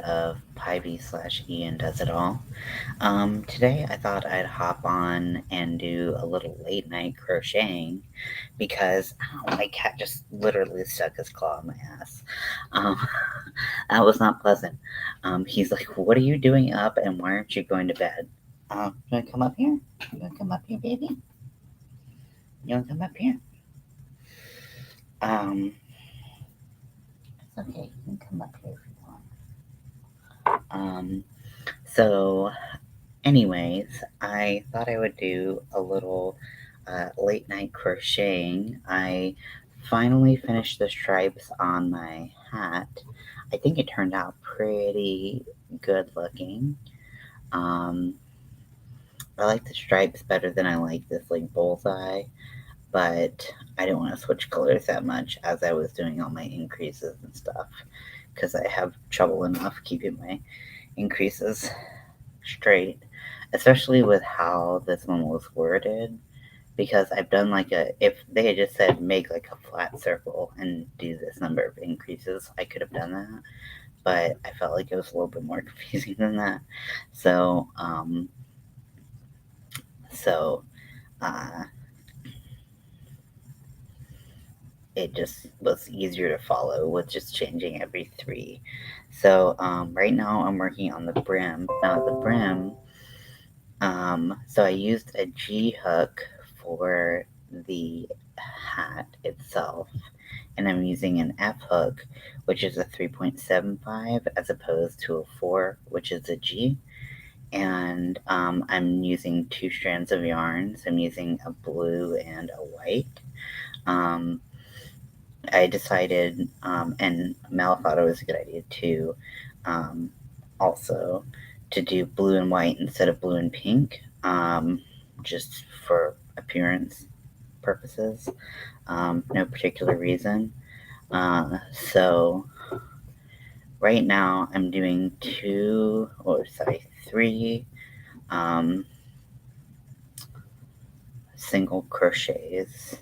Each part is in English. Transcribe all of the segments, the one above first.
of Pivy/Ian Does It All. Today I thought I'd hop on and do a little late night crocheting because my cat just literally stuck his claw in my ass. Um, that was not pleasant. He's like, "What are you doing up and why aren't you going to bed?" You wanna come up here? You wanna come up here, baby? You wanna come up here? Um, it's okay. You can come up here if you want. So anyways, I thought I would do a little late night crocheting. I finally finished the stripes on my hat. I think it turned out pretty good looking. Um, I like the stripes better than I like this like bullseye, but I didn't want to switch colors that much as I was doing all my increases and stuff because I have trouble enough keeping my increases straight, especially with how this one was worded. Because I've done like if they had just said make like a flat circle and do this number of increases, I could have done that. But I felt like it was a little bit more confusing than that. So, so uh, it just was easier to follow with just changing every three. So right now I'm working on the brim. Now the brim, so I used a G hook for the hat itself, and I'm using an F hook, which is a 3.75 as opposed to a 4, which is a G. And I'm using two strands of yarn. So I'm using a blue and a white. Um, I decided, and Mel thought it was a good idea too, also to do blue and white instead of blue and pink, just for appearance purposes. No particular reason. So right now I'm doing three um, single crochets,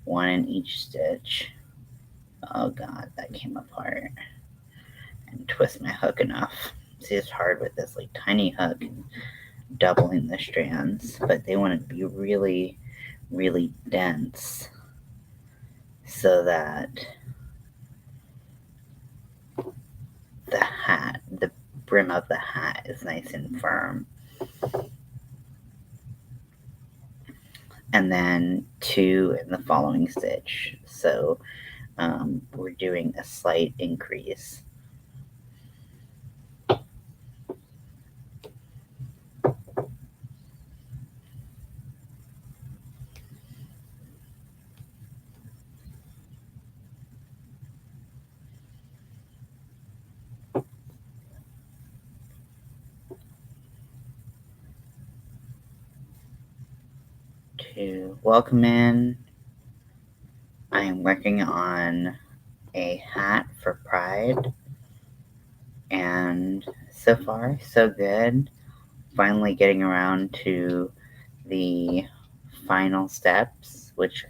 one in each stitch. Oh god, that came apart. And twist my hook enough. See, it's hard with this like tiny hook and doubling the strands, but they want to be really, really dense so that the brim of the hat is nice and firm. And then two in the following stitch. So we're doing a slight increase. To welcome in, I am working on a hat for Pride, and so far, so good. Finally getting around to the final steps, which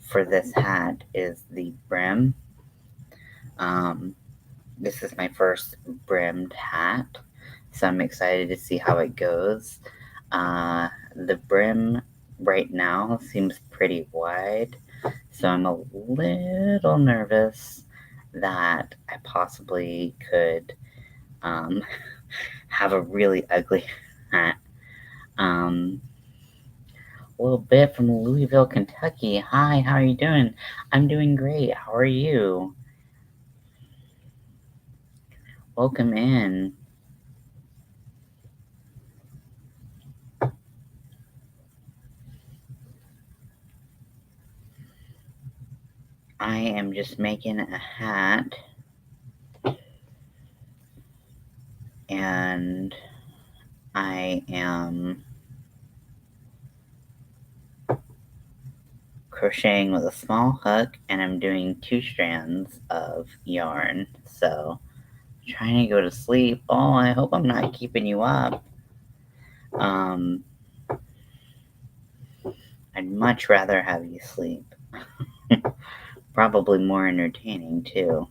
for this hat is the brim. Um, this is my first brimmed hat, so I'm excited to see how it goes. The brim right now seems pretty wide, so I'm a little nervous that I possibly could um, have a really ugly hat. Um, a little bit from Louisville, Kentucky. Hi, how are you doing? I'm doing great. How are you? Welcome in. I am just making a hat, and I am crocheting with a small hook, and I'm doing two strands of yarn. So, trying to go to sleep. Oh, I hope I'm not keeping you up. Um, I'd much rather have you sleep. Probably more entertaining too.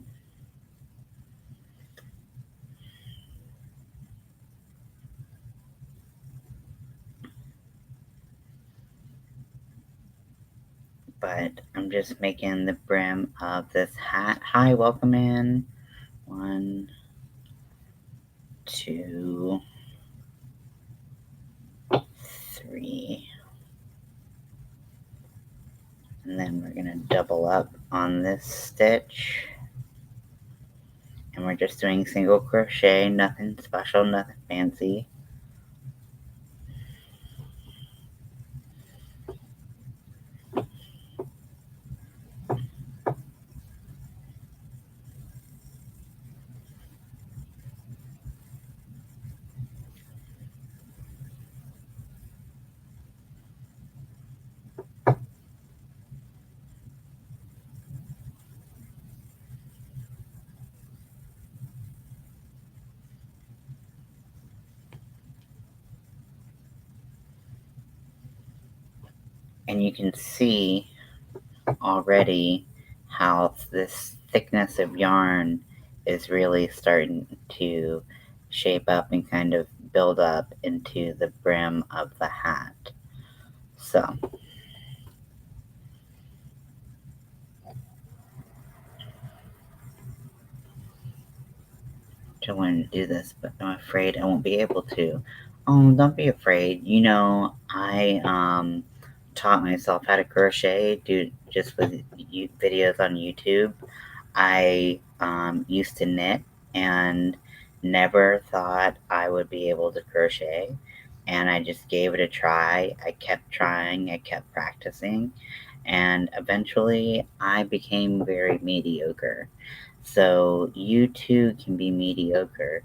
but I'm just making the brim of this hat. Hi, welcome in. 1, 2, 3. And then we're going to double up on this stitch. And we're just doing single crochet, nothing special, nothing fancy. And you can see already how this thickness of yarn is really starting to shape up and kind of build up into the brim of the hat. So I wanted to do this, but I'm afraid I won't be able to. Oh, don't be afraid. I taught myself how to crochet just with videos on YouTube. I used to knit and never thought I would be able to crochet. And I just gave it a try. I kept trying, I kept practicing, and eventually I became very mediocre. So you too can be mediocre.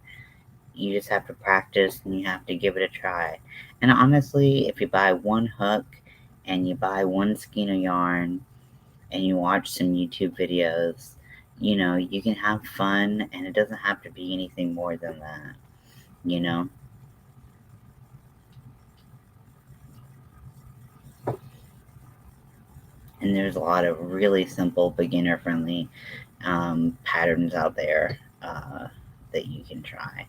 You just have to practice and you have to give it a try. And honestly, if you buy one hook and you buy one skein of yarn and you watch some YouTube videos, you can have fun and it doesn't have to be anything more than that, you know? And there's a lot of really simple, beginner friendly patterns out there that you can try.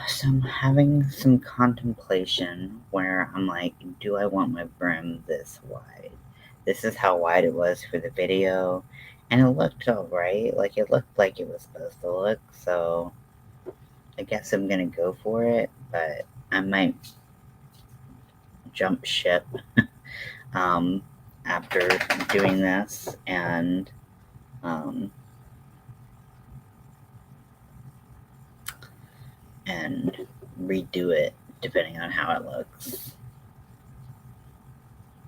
So I'm having some contemplation where I'm like, do I want my brim this wide? This is how wide it was for the video, and it looked alright. Like, it looked like it was supposed to look, so I guess I'm gonna go for it, but I might jump ship um, after doing this um, and redo it depending on how it looks.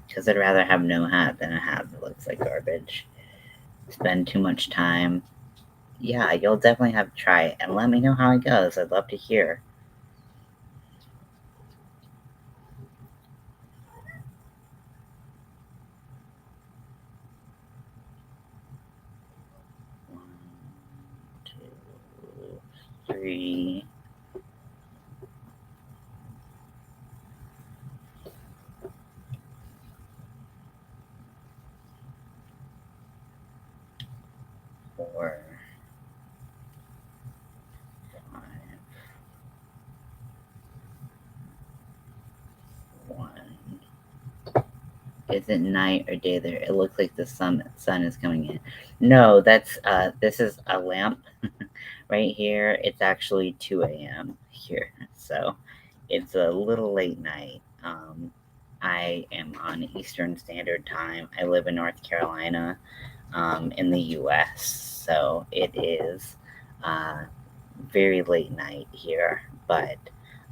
Because I'd rather have no hat than a hat that looks like garbage. Spend too much time. Yeah, you'll definitely have to try it and let me know how it goes. I'd love to hear. One, two, 3. 4, 5, 1. Is it night or day there? It looks like the sun is coming in. No, this is a lamp right here. It's actually 2 a.m. here, so it's a little late night. I am on Eastern Standard Time. I live in North Carolina, in the U.S., so it is very late night here, but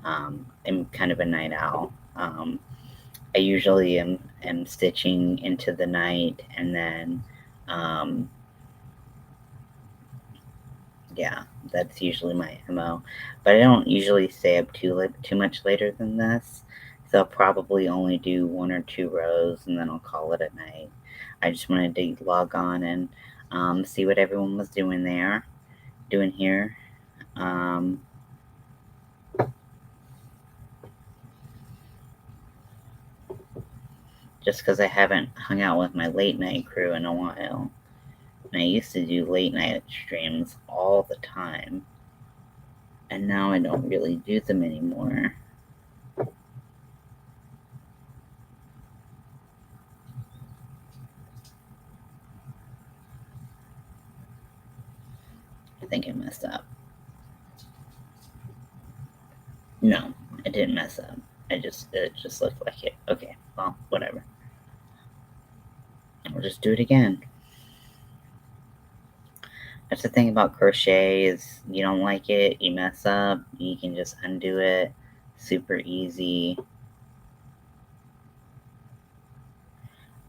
I'm kind of a night owl. I usually am stitching into the night, and then yeah, that's usually my MO. But I don't usually stay up too much later than this, so I'll probably only do 1 or 2 rows, and then I'll call it a night. I just wanted to log on and see what everyone was doing here. Um, just because I haven't hung out with my late night crew in a while. And I used to do late night streams all the time. And now I don't really do them anymore. I think I messed up. No, I didn't mess up. It just looked like it. Okay, well, whatever. I'll just do it again. That's the thing about crochet is you don't like it, you mess up, you can just undo it. Super easy.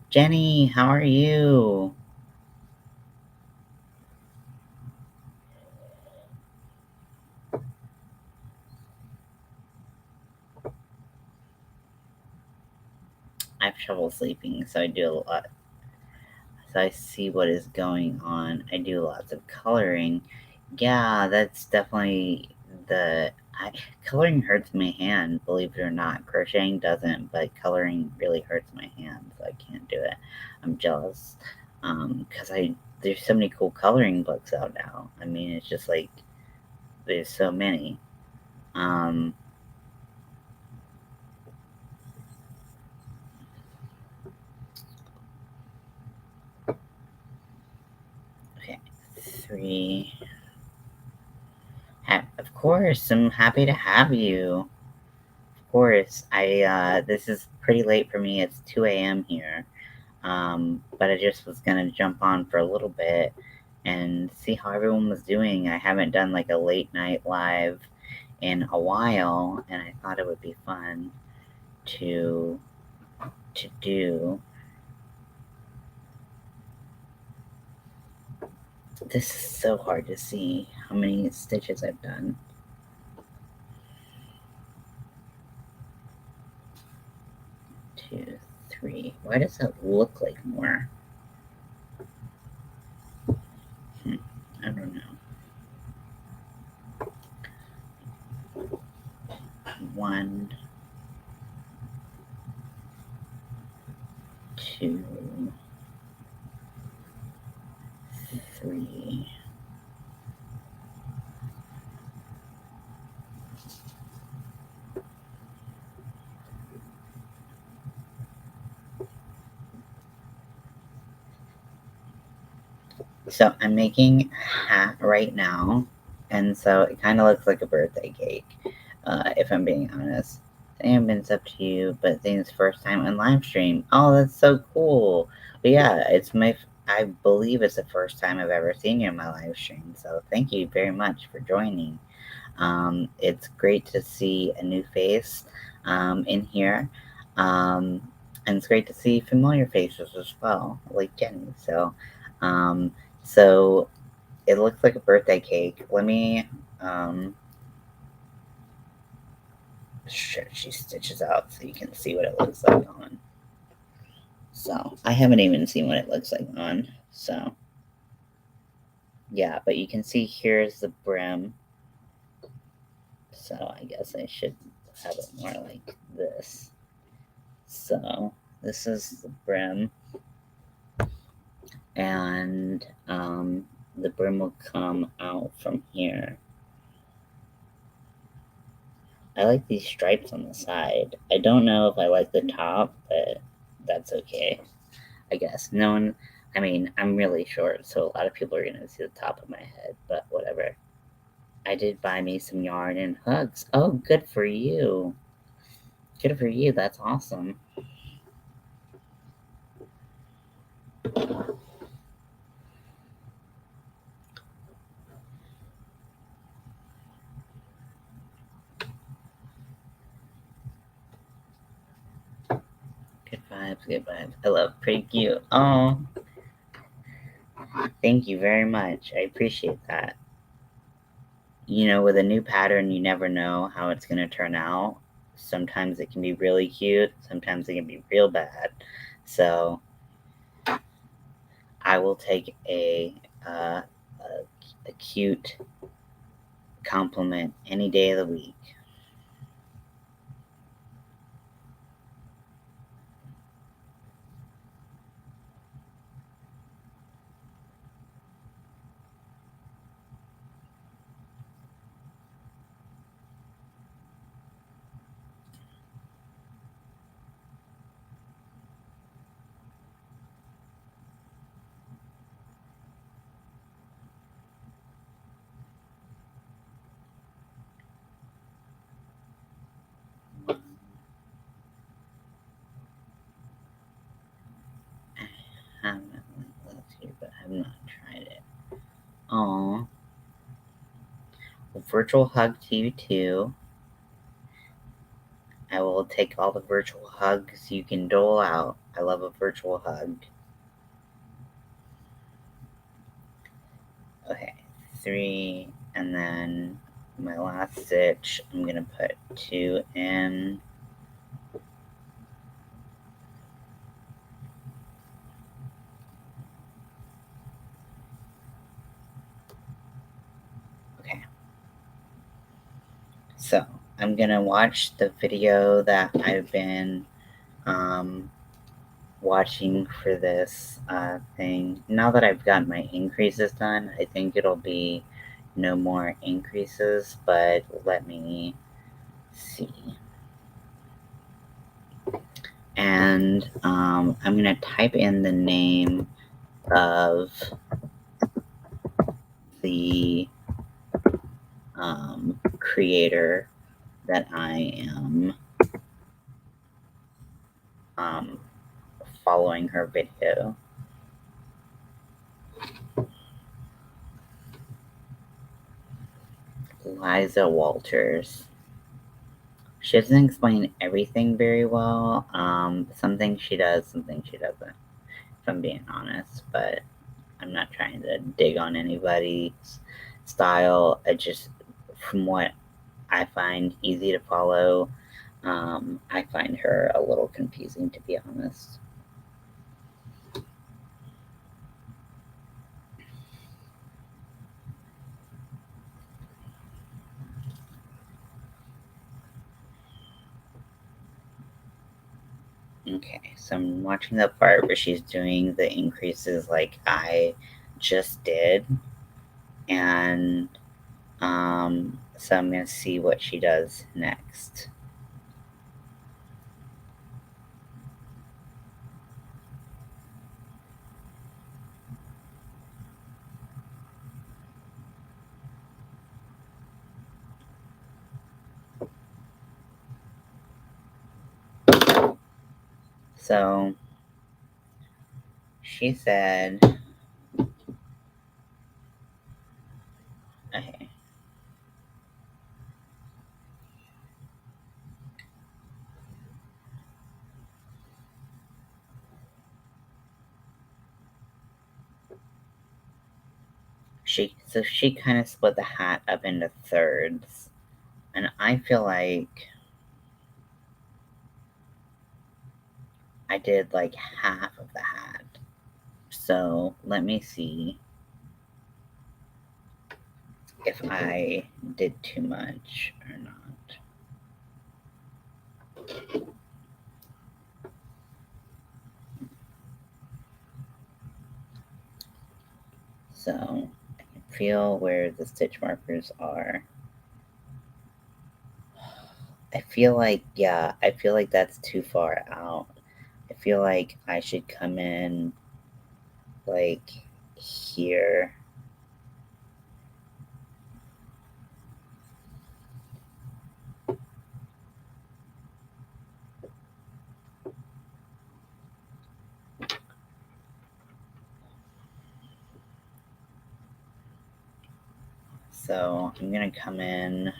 Jenny, how are you? I have trouble sleeping, so I do a lot. So I see what is going on. I do lots of coloring. Yeah, that's definitely coloring hurts my hand, believe it or not. Crocheting doesn't, but coloring really hurts my hand, so I can't do it. I'm jealous. Because there's so many cool coloring books out now. I mean, it's just like there's so many. Um, okay, 3. Of course, I'm happy to have you. Of course, this is pretty late for me. It's 2 a.m. here. But I just was gonna jump on for a little bit and see how everyone was doing. I haven't done like a late night live in a while, and I thought it would be fun to do. This is so hard to see how many stitches I've done. 2, 3. Why does that look like more? I don't know. 1, 2, 3. So I'm making a hat right now, and so it kind of looks like a birthday cake, if I'm being honest. And it's up to you, but Zane's first time on live stream. Oh, that's so cool. But yeah, I believe it's the first time I've ever seen you in my live stream. So thank you very much for joining. It's great to see a new face in here. Um, and it's great to see familiar faces as well, like Jenny. Um, so it looks like a birthday cake. Let me she stitches out so you can see what it looks like on. So I haven't even seen what it looks like on. So yeah, but you can see here's the brim. So I guess I should have it more like this. So this is the brim, and the brim will come out from here. I like these stripes on the side. I don't know if I like the top, but that's okay. I guess. No one, I mean, I'm really short, so a lot of people are going to see the top of my head, but whatever. I did buy me some yarn and hooks. Oh, good for you. Good for you. That's awesome. Good vibes, good vibes. I love pretty cute. Oh, thank you very much. I appreciate that. You know, with a new pattern, you never know how it's going to turn out. Sometimes it can be really cute, sometimes it can be real bad. So I will take a cute compliment any day of the week. I have last year, but I have not tried it. Aw. Virtual hug to you too. I will take all the virtual hugs you can dole out. I love a virtual hug. Okay, 3, and then my last stitch, I'm gonna put 2 in. Okay. So, I'm gonna watch the video that I've been watching for this thing. Now that I've got my increases done, I think it'll be no more increases, but let me see. And I'm gonna type in the name of the creator that I am following her video. Liza Walters. She doesn't explain everything very well. Some things she does, some things she doesn't, if I'm being honest, but I'm not trying to dig on anybody's style. I just, from what I find easy to follow, I find her a little confusing, to be honest. Okay, so I'm watching the part where she's doing the increases like I just did, and so I'm gonna see what she does next. So she said, okay, she kind of split the hat up into thirds, and I feel like I did like half of the hat. So let me see if I did too much or not. So I can feel where the stitch markers are. I feel like, yeah, I feel like that's too far out. I feel like I should come in like here. So I'm gonna come in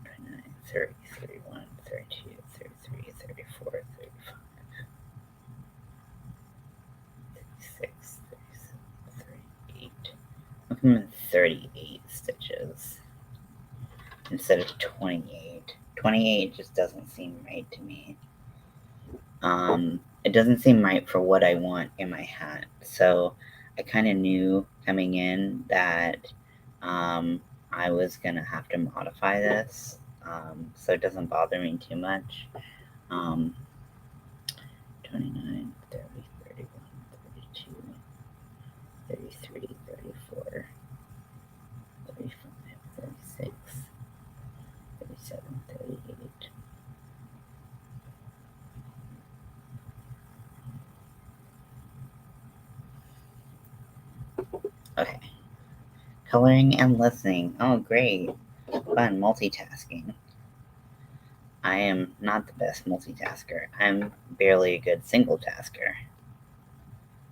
29, 30, 31, 32, 33, 34, 35, 36, 37, 38. I'm coming in 38 stitches instead of 28. 28 just doesn't seem right to me. it doesn't seem right for what I want in my hat. So I kind of knew coming in that I was going to have to modify this, so it doesn't bother me too much. 29, 30, 31, 32, 33, 34, 35, 36, 37, 38. Okay. Coloring and listening. Oh, great. Fun. Multitasking. I am not the best multitasker. I'm barely a good single tasker.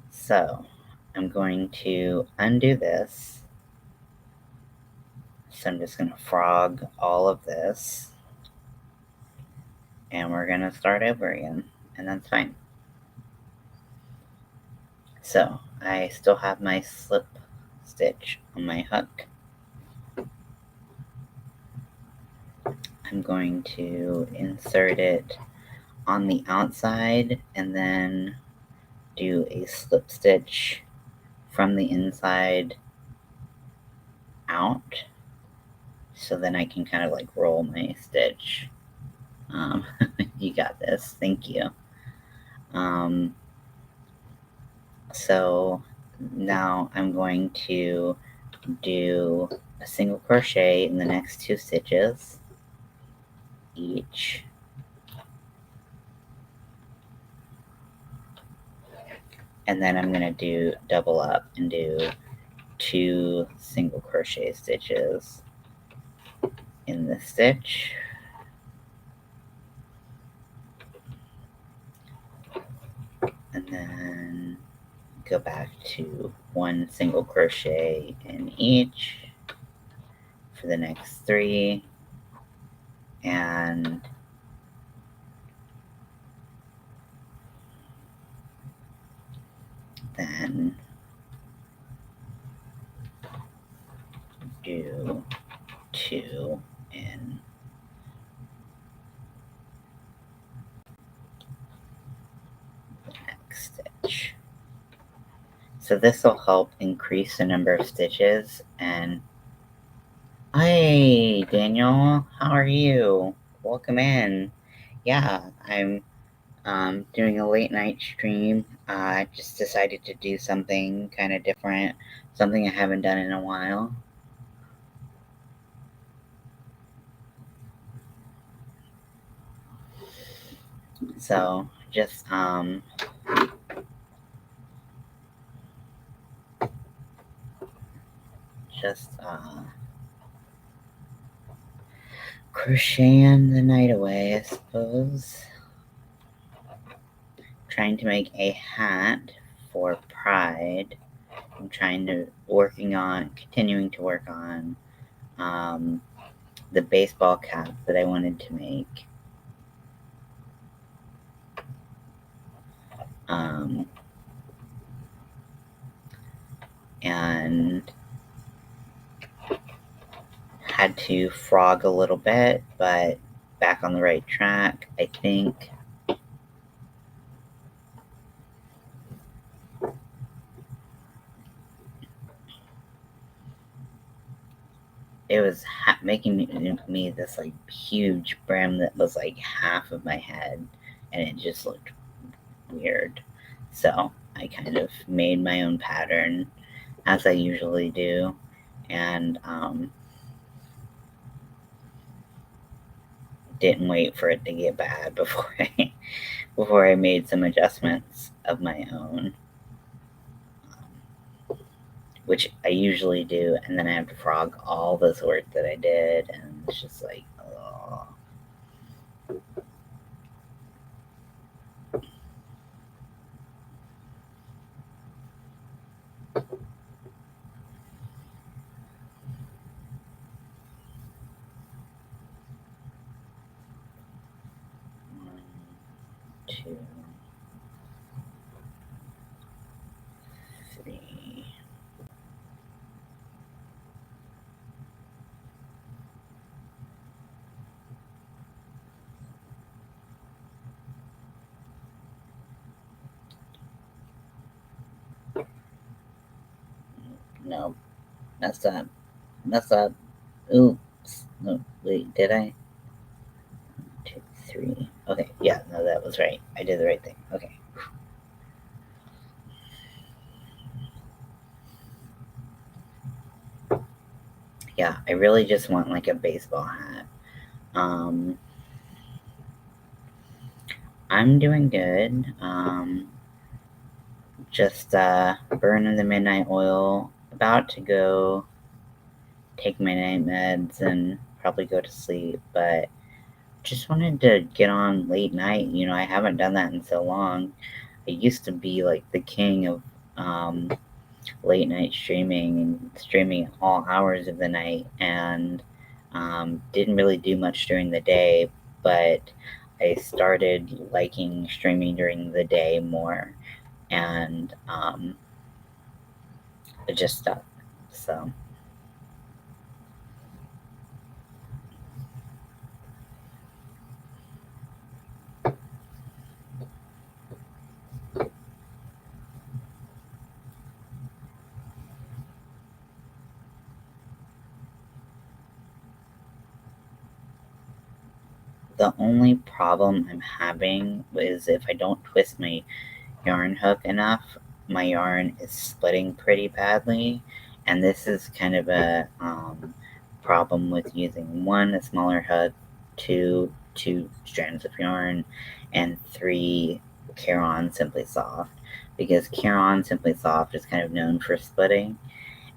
So, I'm going to undo this. So I'm just going to frog all of this. And we're going to start over again. And that's fine. So, I still have my slip stitch on my hook. I'm going to insert it on the outside and then do a slip stitch from the inside out, so then I can kind of like roll my stitch. You got this, thank you. So now I'm going to do a single crochet in the next 2 stitches each, and then I'm going to do double up and do 2 single crochet stitches in the stitch, and then go back to 1 single crochet in each for the next 3, and then do 2 in the next stitch. So this will help increase the number of stitches. And hi, Daniel, how are you? Welcome in. Yeah, I'm doing a late night stream. I just decided to do something kind of different, something I haven't done in a while. So just crocheting the night away, I suppose. Trying to make a hat for Pride. I'm continuing to work on the baseball cap that I wanted to make. And had to frog a little bit, but back on the right track, I think. It was making me this like huge brim that was like half of my head, and it just looked weird. So I kind of made my own pattern, as I usually do, and didn't wait for it to get bad before I made some adjustments of my own, which I usually do, and then I have to frog all this work that I did, and it's just like, oh. One, 2, 3. no, messed up, messed up. Oops. No, wait, did I? 2, 3. Okay, yeah, no, that was right. I did the right thing. Okay. Yeah, I really just want like a baseball hat. Um, I'm doing good. Just burning the midnight oil. About to go take my night meds and probably go to sleep, but just wanted to get on late night. I haven't done that in so long. I used to be like the king of um, late night streaming and streaming at all hours of the night, and didn't really do much during the day, but I started liking streaming during the day more, and it just stuck. So, the only problem I'm having is if I don't twist my yarn hook enough, my yarn is splitting pretty badly, and this is kind of a problem with using one, a smaller hook, two strands of yarn, and three, Caron Simply Soft, because Caron Simply Soft is kind of known for splitting,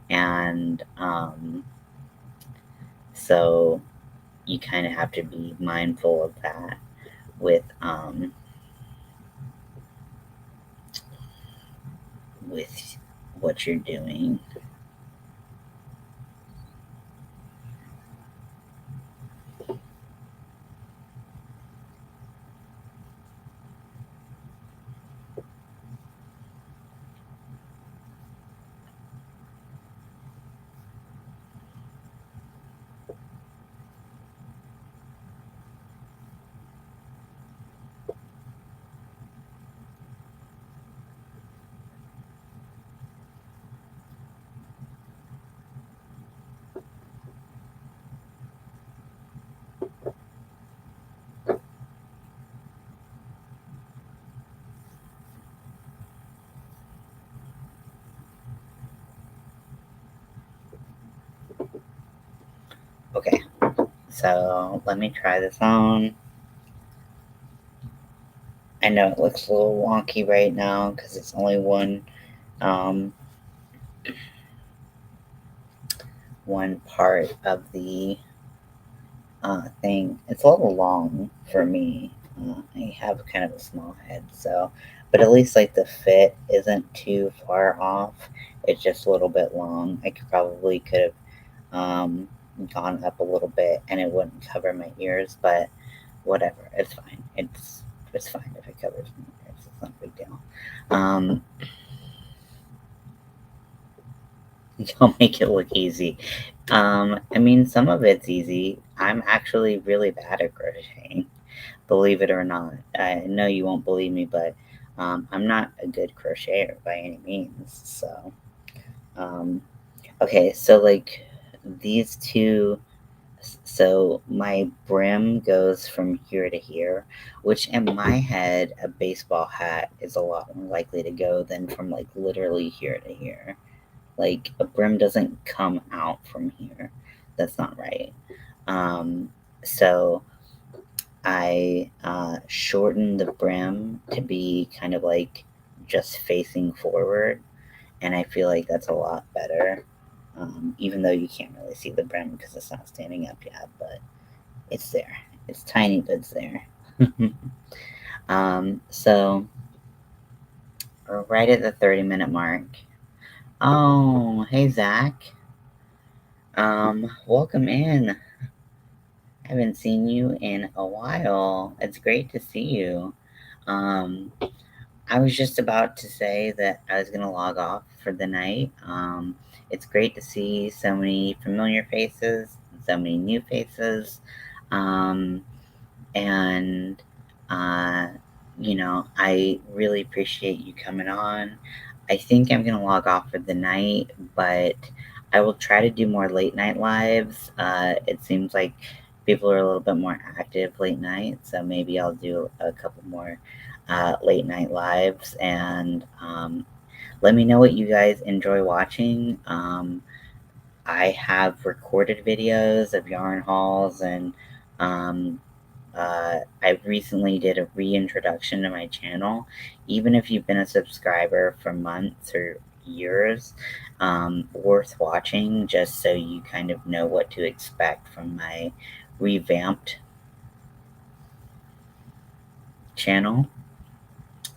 and so you kind of have to be mindful of that with what you're doing. Okay, so let me try this on. I know it looks a little wonky right now because it's only um, one part of the thing. It's a little long for me. I have kind of a small head, so but at least like the fit isn't too far off. It's just a little bit long. I could have um, gone up a little bit, and it wouldn't cover my ears, but whatever. It's fine. It's fine if it covers my ears. It's not a big deal. Um, Don't make it look easy. I mean, some of it's easy. I'm actually really bad at crocheting, believe it or not. I know you won't believe me, but I'm not a good crocheter by any means. So, um, okay, so like these two, so my brim goes from here to here, which in my head, a baseball hat is a lot more likely to go than from like literally here to here. Like a brim doesn't come out from here. That's not right. So I shortened the brim to be kind of like just facing forward, and I feel like that's a lot better. Even though you can't really see the brim because it's not standing up yet, but it's there. It's tiny, but it's there. So we're right at the 30-minute mark. Oh, hey Zach. Welcome in. I haven't seen you in a while. It's great to see you. Um, I was just about to say that I was going to log off for the night. It's great to see so many familiar faces, so many new faces. Um, and, uh, I really appreciate you coming on. I think I'm gonna log off for the night, but I will try to do more late night lives. It seems like people are a little bit more active late night, so maybe I'll do a couple more late night lives, and let me know what you guys enjoy watching. I have recorded videos of yarn hauls, and um, I recently did a reintroduction to my channel. Even if you've been a subscriber for months or years, worth watching just so you kind of know what to expect from my revamped channel.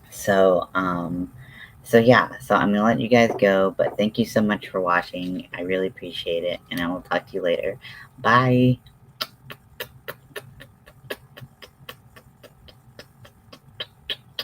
So, yeah, so I'm gonna let you guys go, but thank you so much for watching. I really appreciate it, and I will talk to you later. Bye.